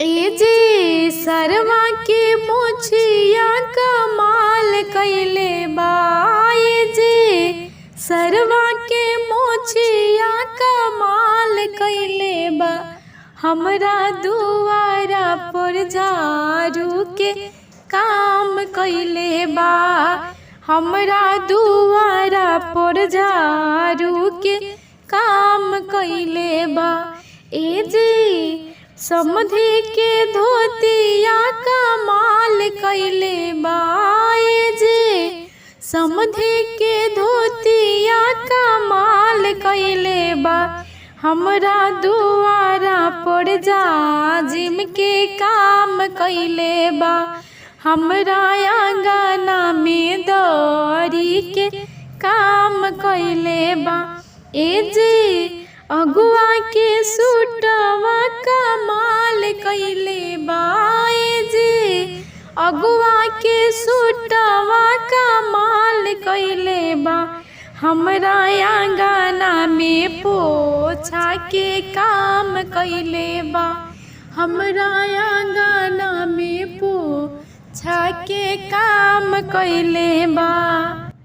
ए जे सरवा के मोछिया कमाल कइले बा। ए जे सरवा के मोछिया कमाल कइले बा। हमरा दुआरा पर झाड़ू के काम कइले बा। हमरा दुआरा पर झाड़ू के काम कइले बा। ए जे समधी के धोतिया कमाल कइले बा। ए जे समधी के धोतिया कमाल कइले बा। हमरा दुआरा पर जाजिम के काम कइले बा। हमरा आंगना में दरी के काम कइले बा। ए जे अगुआ के सूटवा कमाल कइले बा। ए जे अगुआ के सूटवा कमाल कइले बा। हमरा आंगना में पोछा के काम कइले बा। हमरा आंगना में पोछा के काम कइले बा।